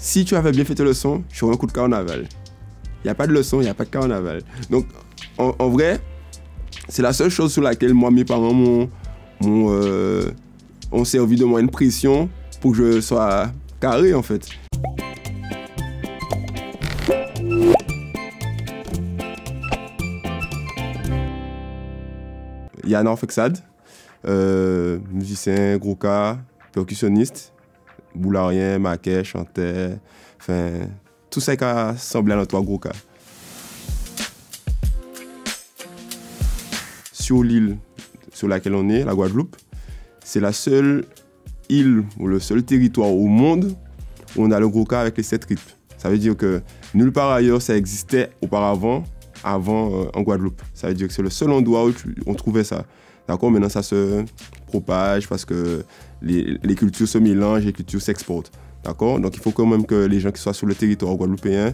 si tu avais bien fait tes leçons, tu aurais un coup de carnaval. Il n'y a pas de leçon, il n'y a pas de carnaval. Donc, en vrai, c'est la seule chose sur laquelle moi, mes parents ont servi de moi une pression pour que je sois carré, en fait. Yana Fexad, musicien, grouka, percussionniste, boularien, maquet, chantait, enfin, tout ça qui a semblé à notre grouka. Sur l'île sur laquelle on est, la Guadeloupe, c'est la seule île ou le seul territoire au monde où on a le grouka avec les 7 rythmes. Ça veut dire que nulle part ailleurs ça existait auparavant, en Guadeloupe. Ça veut dire que c'est le seul endroit où on trouvait ça. D'accord, maintenant ça se propage parce que les cultures se mélangent, les cultures s'exportent. D'accord, donc il faut quand même que les gens qui soient sur le territoire guadeloupéen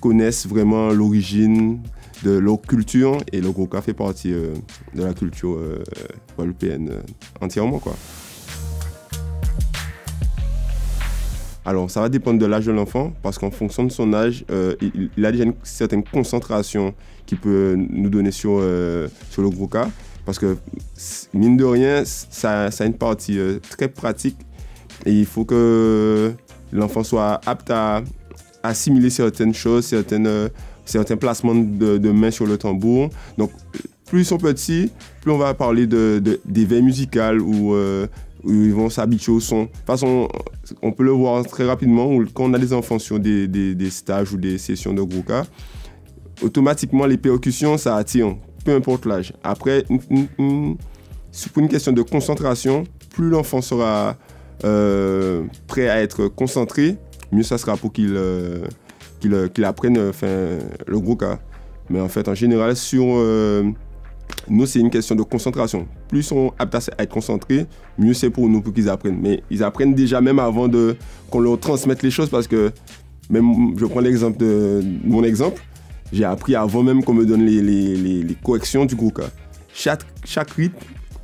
connaissent vraiment l'origine de leur culture, et le grouka fait partie de la culture guadeloupéenne entièrement, quoi. Alors, ça va dépendre de l'âge de l'enfant, parce qu'en fonction de son âge, il a déjà une certaine concentration qu'il peut nous donner sur le grouka, parce que, mine de rien, ça a une partie très pratique, et il faut que l'enfant soit apte à assimiler certaines choses, certains placements de mains sur le tambour. Donc, plus ils sont petits, plus on va parler d'éveil musical où ils vont s'habituer au son. De toute façon, on peut le voir très rapidement quand on a des enfants sur des stages ou des sessions de grouka. Automatiquement, les percussions, ça attire, peu importe l'âge. Après, pour une question de concentration, plus l'enfant sera prêt à être concentré, mieux ça sera pour qu'il apprenne le grouka. Mais en fait, en général, nous, c'est une question de concentration. Plus ils sont aptes à être concentrés, mieux c'est pour nous pour qu'ils apprennent. Mais ils apprennent déjà même avant qu'on leur transmette les choses, parce que, même, je prends l'exemple de mon exemple, j'ai appris avant même qu'on me donne les corrections du grouka. Chaque rythme,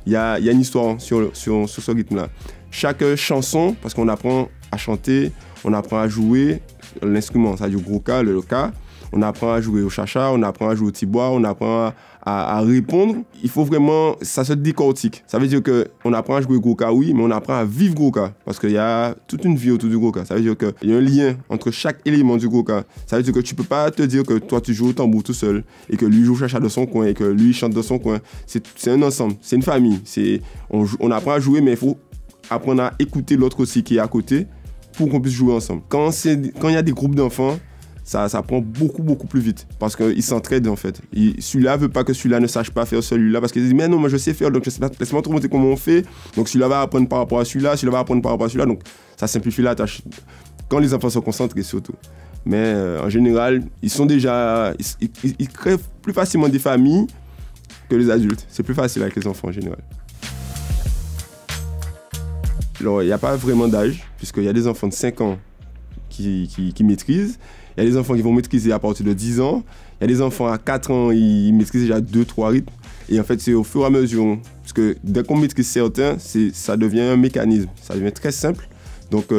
il y a une histoire sur ce rythme-là. Chaque chanson, parce qu'on apprend à chanter, on apprend à jouer l'instrument, ça du grouka, le ka. On apprend à jouer au chacha, on apprend à jouer au tibois, on apprend à répondre. Il faut vraiment, ça se décortique. Ça veut dire qu'on apprend à jouer grouka, oui, mais on apprend à vivre grouka, parce qu'il y a toute une vie autour du grouka. Ça veut dire qu'il y a un lien entre chaque élément du grouka. Ça veut dire que tu peux pas te dire que toi tu joues au tambour tout seul, et que lui joue au chacha de son coin, et que lui chante de son coin. C'est un ensemble, c'est une famille. On apprend à jouer, mais il faut apprendre à écouter l'autre aussi qui est à côté, pour qu'on puisse jouer ensemble. Quand il y a des groupes d'enfants, ça prend beaucoup plus vite, parce qu'ils s'entraident en fait. Celui-là veut pas que celui-là ne sache pas faire celui-là, parce qu'il dit mais non, moi je sais faire, donc je sais pas, laisse-moi te montrer comment on fait. Donc celui-là va apprendre par rapport à celui-là, celui-là va apprendre par rapport à celui-là, donc ça simplifie la tâche. Quand les enfants sont concentrés surtout. Mais en général, ils créent plus facilement des familles que les adultes. C'est plus facile avec les enfants en général. Alors, il n'y a pas vraiment d'âge, puisqu'il y a des enfants de 5 ans qui maîtrisent. Il y a des enfants qui vont maîtriser à partir de 10 ans. Il y a des enfants à 4 ans, ils maîtrisent déjà 2-3 rythmes. Et en fait, c'est au fur et à mesure. Parce que dès qu'on maîtrise certains, ça devient un mécanisme. Ça devient très simple. Donc,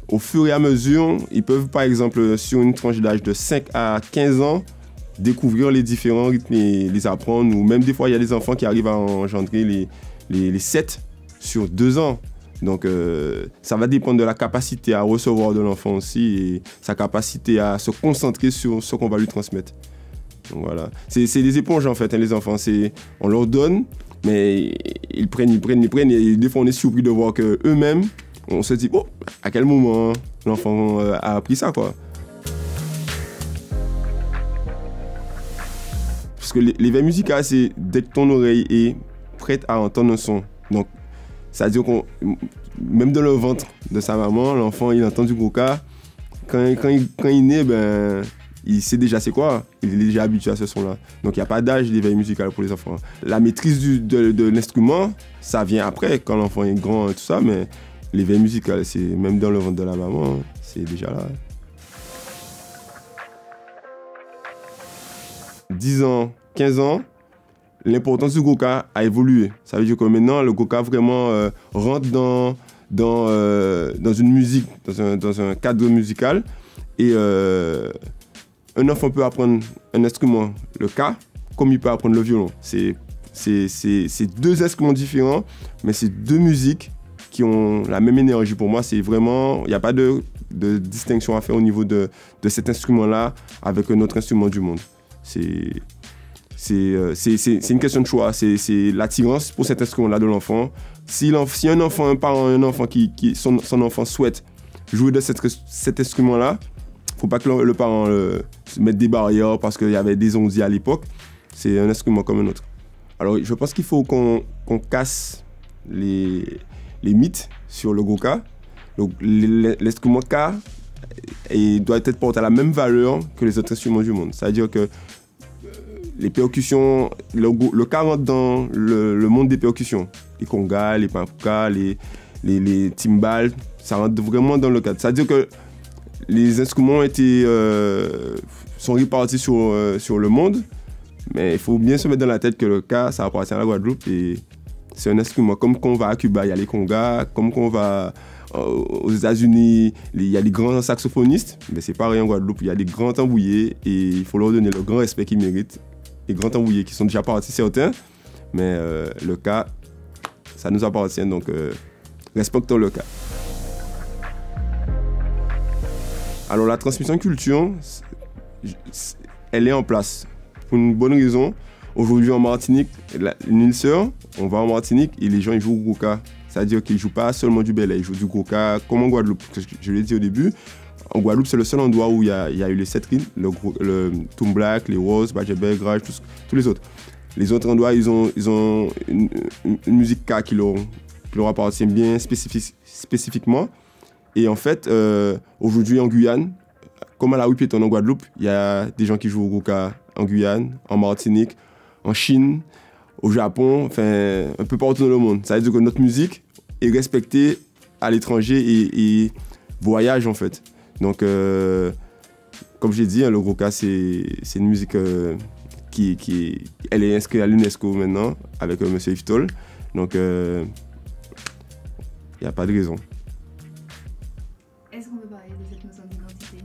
au fur et à mesure, ils peuvent, par exemple, sur une tranche d'âge de 5 à 15 ans, découvrir les différents rythmes et les apprendre. Ou même des fois, il y a des enfants qui arrivent à engendrer les 7 sur 2 ans. Donc, ça va dépendre de la capacité à recevoir de l'enfant aussi, et sa capacité à se concentrer sur ce qu'on va lui transmettre. Donc voilà. C'est des éponges en fait, hein, les enfants. On leur donne, mais ils prennent. Et des fois, on est surpris de voir qu'eux-mêmes, on se dit, oh, à quel moment l'enfant a appris ça, quoi. Parce que l'éveil musical, c'est dès que ton oreille est prête à entendre un son. Donc, c'est-à-dire même dans le ventre de sa maman, l'enfant, il entend du grouka. Quand il naît, il sait déjà c'est quoi. Il est déjà habitué à ce son-là. Donc, il n'y a pas d'âge d'éveil musical pour les enfants. La maîtrise de l'instrument, ça vient après, quand l'enfant est grand et tout ça. Mais l'éveil musical, c'est même dans le ventre de la maman, c'est déjà là. 10 ans, 15 ans, l'importance du grouka a évolué. Ça veut dire que maintenant, le grouka vraiment rentre dans une musique, dans un cadre musical. Et un enfant peut apprendre un instrument, le ka, comme il peut apprendre le violon. C'est deux instruments différents, mais c'est deux musiques qui ont la même énergie pour moi. C'est vraiment, il n'y a pas de distinction à faire au niveau de cet instrument-là avec un autre instrument du monde. C'est une question de choix. C'est l'attirance pour cet instrument-là de l'enfant. Si un enfant qui son enfant souhaite jouer de cet instrument-là, il ne faut pas que le parent se mette des barrières parce qu'il y avait des ondits à l'époque. C'est un instrument comme un autre. Alors, je pense qu'il faut qu'on casse les mythes sur le goka. Donc, l'instrument ka doit être porté à la même valeur que les autres instruments du monde. C'est-à-dire que les percussions, le ka rentre dans le monde des percussions. Les congas, les pampoukas, les timbales, ça rentre vraiment dans le cadre. C'est-à-dire que les instruments sont répartis sur le monde, mais il faut bien se mettre dans la tête que le ka, ça appartient à la Guadeloupe et c'est un instrument. Comme quand on va à Cuba, il y a les congas, comme quand on va aux États-Unis, il y a des grands saxophonistes, mais c'est pareil en Guadeloupe, il y a des grands tambouillés et il faut leur donner le grand respect qu'ils méritent. Les grands tambouillés qui sont déjà partis certains, mais le ka, ça nous appartient, donc respectons le ka. Alors la transmission de culture, elle est en place pour une bonne raison. Aujourd'hui en Martinique, une sœur, on va en Martinique et les gens ils jouent au goka. C'est-à-dire qu'ils ne jouent pas seulement du belay, ils jouent du goka comme en Guadeloupe. Je l'ai dit au début, en Guadeloupe c'est le seul endroit où il y a eu les 7 rimes, le Toom Black, les Roses, Badjebel, Grage, tous les autres. Les autres endroits ils ont une musique ka qui leur appartient bien spécifiquement. Et en fait, aujourd'hui en Guyane, comme à la Wipéton en Guadeloupe, il y a des gens qui jouent au goka en Guyane, en Martinique, en Chine, au Japon, enfin un peu partout dans le monde. Ça veut dire que notre musique est respectée à l'étranger et voyage en fait. Donc, comme j'ai dit, le goka c'est une musique elle est inscrite à l'UNESCO maintenant avec M. Iftol. Donc, il n'y a pas de raison. Est-ce qu'on peut parler de cette notion d'identité?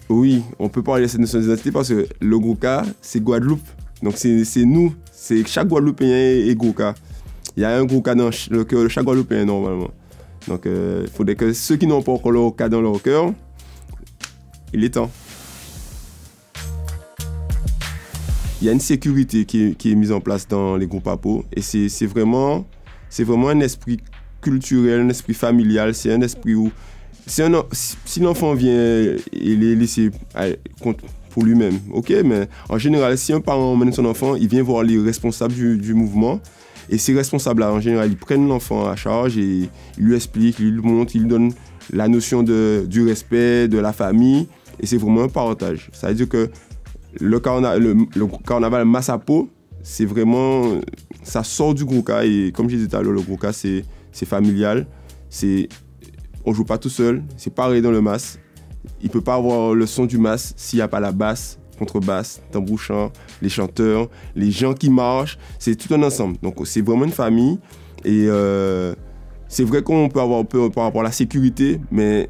Oui, on peut parler de cette notion d'identité parce que le goka, c'est Guadeloupe. Donc c'est nous, c'est chaque Guadeloupéen est goka. Il y a un goka dans le cœur de chaque Guadeloupéen normalement. Donc il faudrait que ceux qui n'ont pas encore le goka dans leur cœur, il est temps. Il y a une sécurité qui est mise en place dans les groupes APO et c'est vraiment un esprit culturel, un esprit familial, c'est un esprit où si l'enfant vient, il est laissé pour lui-même, ok, mais en général, si un parent emmène son enfant, il vient voir les responsables du mouvement. Et ces responsables-là, en général, ils prennent l'enfant à charge et ils lui expliquent, ils lui montrent, ils lui donnent la notion du respect, de la famille. Et c'est vraiment un partage. Ça veut dire que le carnaval Massapo, c'est vraiment, ça sort du Gouka. Et comme je disais tout à l'heure, le Gouka, c'est familial. On ne joue pas tout seul, c'est pareil dans le mas. Il ne peut pas avoir le son du mas s'il n'y a pas la basse, contrebasse, tambour chant, les chanteurs, les gens qui marchent. C'est tout un ensemble. Donc c'est vraiment une famille. Et c'est vrai qu'on peut avoir peur par rapport à la sécurité, mais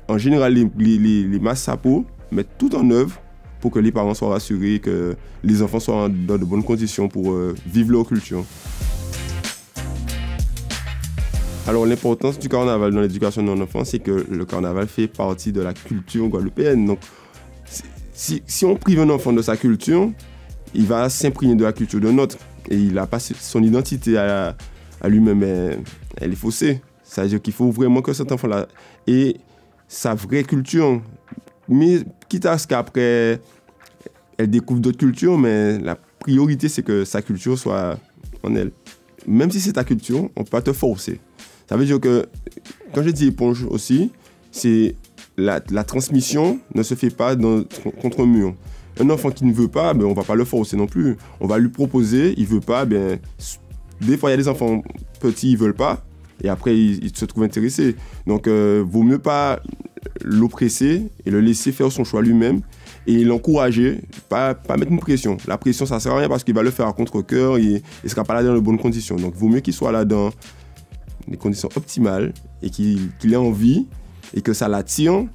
en général, les mas Sapo mettent tout en œuvre pour que les parents soient rassurés, que les enfants soient dans de bonnes conditions pour vivre leur culture. Alors l'importance du carnaval dans l'éducation de l'enfant, c'est que le carnaval fait partie de la culture guadeloupéenne. Donc si on prive un enfant de sa culture, il va s'imprégner de la culture de l'autre. Et il n'a pas son identité à lui-même, elle est faussée. C'est-à-dire qu'il faut vraiment que cet enfant-là ait sa vraie culture. Mais quitte à ce qu'après, elle découvre d'autres cultures, mais la priorité, c'est que sa culture soit en elle. Même si c'est ta culture, on ne peut pas te forcer. Ça veut dire que, quand je dis éponge aussi, c'est la transmission ne se fait pas contre un mur. Un enfant qui ne veut pas, on ne va pas le forcer non plus. On va lui proposer, il ne veut pas. Des fois, il y a des enfants petits, ils ne veulent pas. Et après, ils se trouvent intéressés. Donc, vaut mieux pas l'oppresser et le laisser faire son choix lui-même. Et l'encourager, pas mettre une pression. La pression, ça ne sert à rien parce qu'il va le faire à contre-cœur et il ne sera pas là dans de bonnes conditions. Donc, il vaut mieux qu'il soit là dans des conditions optimales et qu'il ait envie et que ça l'attire,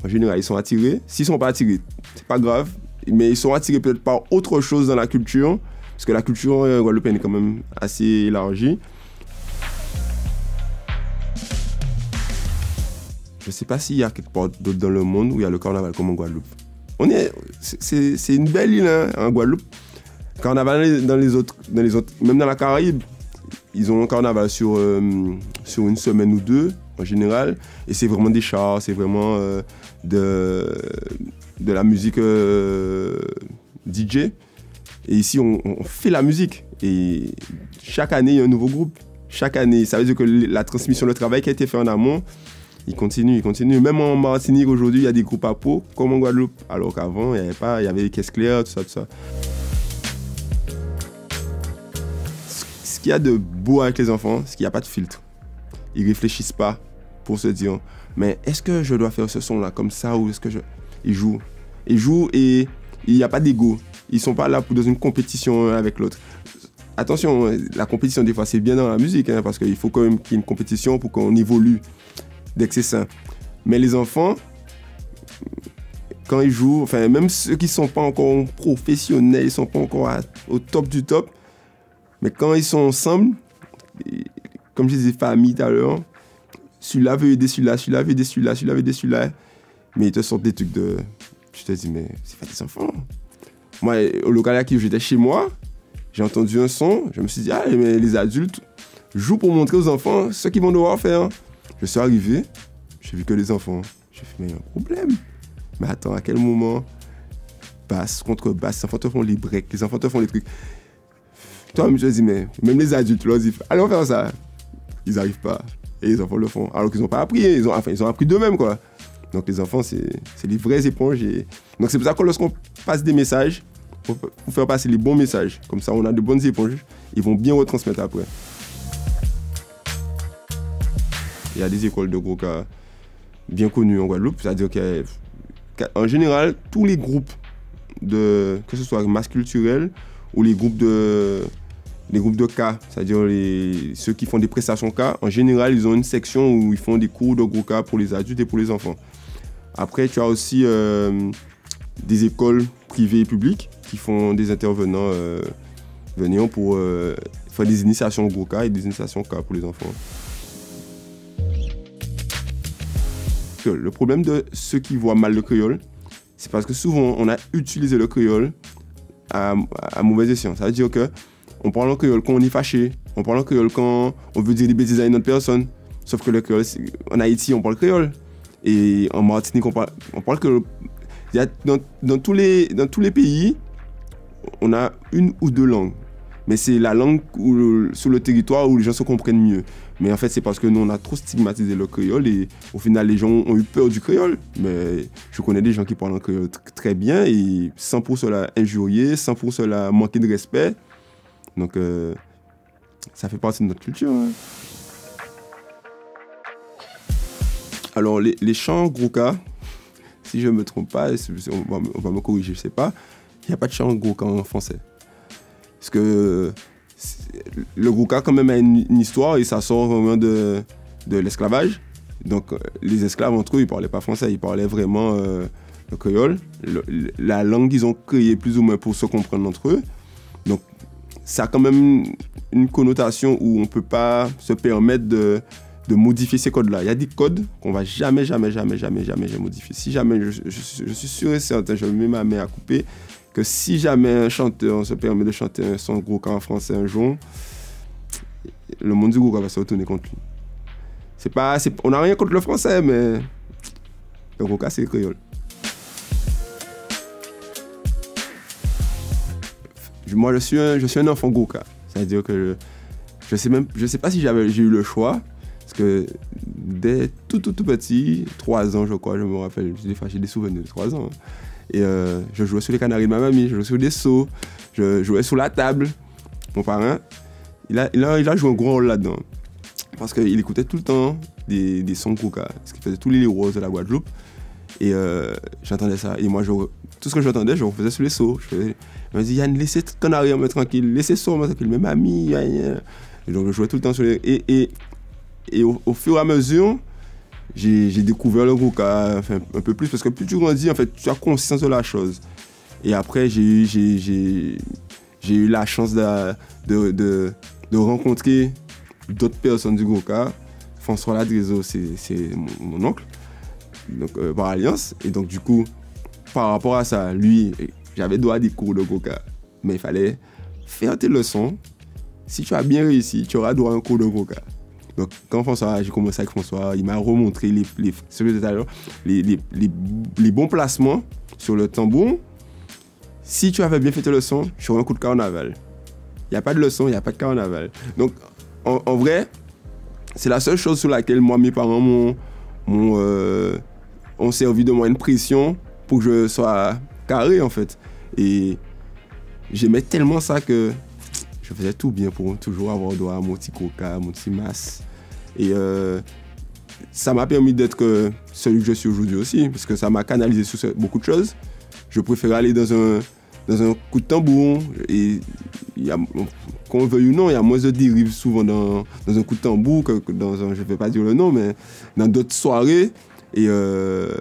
en général, ils sont attirés. S'ils ne sont pas attirés, c'est pas grave, mais ils sont attirés peut-être par autre chose dans la culture, parce que la culture guadeloupéenne est quand même assez élargie. Je ne sais pas s'il y a quelque part d'autre dans le monde où il y a le carnaval comme en Guadeloupe. C'est une belle île, hein, en Guadeloupe. Carnaval dans les autres, même dans la Caraïbe, ils ont un carnaval sur une semaine ou deux en général, et c'est vraiment des chars, c'est vraiment de la musique DJ. Et ici, on fait la musique, et chaque année, il y a un nouveau groupe. Chaque année, ça veut dire que la transmission, le travail qui a été fait en amont, il continue. Même en Martinique, aujourd'hui, il y a des groupes à peau, comme en Guadeloupe, alors qu'avant, il y avait les caisses claires, tout ça. Ce qu'il y a de beau avec les enfants, c'est qu'il n'y a pas de filtre. Ils ne réfléchissent pas pour se dire, mais est-ce que je dois faire ce son-là comme ça ou est-ce que je... Ils jouent et il n'y a pas d'ego. Ils ne sont pas là pour dans une compétition avec l'autre. Attention, la compétition, des fois, c'est bien dans la musique, hein, parce qu'il faut quand même qu'il y ait une compétition pour qu'on évolue dès que c'est sain. Mais les enfants, quand ils jouent, enfin, même ceux qui ne sont pas encore professionnels, ils ne sont pas encore au top du top, mais quand ils sont ensemble, comme je disais, famille tout à l'heure, celui-là veut aider celui-là, celui-là veut aider celui-là, celui-là veut aider celui-là. Mais ils te sortent des trucs de... Je te dis, mais c'est pas des enfants. Moi, au local à qui j'étais chez moi, j'ai entendu un son, je me suis dit, mais les adultes jouent pour montrer aux enfants ce qu'ils vont devoir faire. Je suis arrivé, j'ai vu que les enfants. J'ai fait, mais il y a un problème. Mais attends, à quel moment? Basse, contre basse, les enfants te font les breaks, les enfants te font les trucs. Toi, je me dis, mais même les adultes, leur disent, allez, on va faire ça. Ils n'arrivent pas. Et les enfants le font. Alors qu'ils n'ont pas appris. Ils ont appris d'eux-mêmes, quoi. Donc les enfants, c'est les vraies éponges. Donc c'est pour ça que lorsqu'on passe des messages, il faut faire passer les bons messages. Comme ça, on a de bonnes éponges. Ils vont bien retransmettre après. Il y a des écoles de Groka bien connues en Guadeloupe. C'est-à-dire qu'en général, tous les groupes, que ce soit masse culturelle ou les groupes de cas, c'est-à-dire ceux qui font des prestations cas, en général, ils ont une section où ils font des cours de gros cas pour les adultes et pour les enfants. Après, tu as aussi des écoles privées et publiques qui font des intervenants venant pour faire des initiations gros cas et des initiations cas pour les enfants. Le problème de ceux qui voient mal le créole, c'est parce que souvent, on a utilisé le créole à mauvais escient. Ça veut dire que on parle en créole quand on est fâché, on parle en créole quand on veut dire des bêtises à une autre personne. Sauf que le créole, en Haïti, on parle créole. Et en Martinique, on parle créole. Dans tous les pays, on a une ou deux langues. Mais c'est la langue sur le territoire où les gens se comprennent mieux. Mais en fait, c'est parce que nous, on a trop stigmatisé le créole et au final, les gens ont eu peur du créole. Mais je connais des gens qui parlent en créole très bien et sans pour cela injurier, sans pour cela manquer de respect. Donc, ça fait partie de notre culture. Hein. Alors, les chants Groka, si je ne me trompe pas, on va me corriger, je ne sais pas, il n'y a pas de chant Groka en français. Parce que le Groka, quand même, a une histoire et ça sort vraiment de l'esclavage. Donc, les esclaves, entre eux, ils ne parlaient pas français, ils parlaient vraiment le créole. La langue qu'ils ont créée plus ou moins pour se comprendre entre eux. Donc, ça a quand même une connotation où on ne peut pas se permettre de modifier ces codes-là. Il y a des codes qu'on ne va jamais modifier. Si jamais, je suis sûr et certain, je mets ma main à couper, que si jamais un chanteur se permet de chanter un son Groka en français un jour, le monde du Groka va se retourner contre lui. On n'a rien contre le français, mais le Groka, c'est le créole. Moi, je suis un enfant Groka. C'est-à-dire que je sais pas si j'ai eu le choix, parce que dès tout petit, 3 ans, je crois, je me rappelle, j'ai des souvenirs de 3 ans. Et je jouais sur les canaris de ma mamie, je jouais sur des seaux, je jouais sur la table. Mon parrain, il a joué un gros rôle là-dedans. Parce qu'il écoutait tout le temps des sons Groka, ce qui faisait tous les roses de la Guadeloupe. Et j'entendais ça. Et moi, tout ce que j'entendais, je refaisais sur les seaux. Il m'a dit, Yann, laissez le canari en mettre tranquille, laissez ça en mettre tranquille, même mamie. Et donc, je jouais tout le temps sur les... Et Et au fur et à mesure, j'ai découvert le Goka un peu plus parce que plus tu grandis, en fait, tu as conscience de la chose. Et après, j'ai eu la chance de rencontrer d'autres personnes du Goka. François Ladrezo, c'est mon oncle, donc, par alliance. Et donc, du coup, par rapport à ça, lui, j'avais droit à des cours de Goka. Mais il fallait faire tes leçons. Si tu as bien réussi, tu auras droit à un cours de Goka. Donc, quand j'ai commencé avec François, il m'a remontré les bons placements sur le tambour. Si tu avais bien fait tes leçons, tu aurais un coup de carnaval. Il n'y a pas de leçon, il n'y a pas de carnaval. Donc, en vrai, c'est la seule chose sur laquelle moi, mes parents ont servi de moi une pression pour que je sois carré, en fait. Et j'aimais tellement ça que je faisais tout bien pour toujours avoir droit à mon petit coca, mon petit masse. Et ça m'a permis d'être celui que je suis aujourd'hui aussi, parce que ça m'a canalisé sur beaucoup de choses. Je préfère aller dans un coup de tambour. Et qu'on le veuille ou non, il y a moins de dérives souvent dans un coup de tambour que dans un, je ne vais pas dire le nom, mais dans d'autres soirées. Et le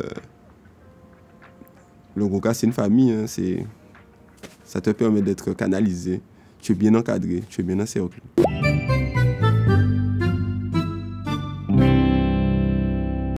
Goka, c'est une famille, hein, ça te permet d'être canalisé. Tu es bien encadré, tu es bien encerclé.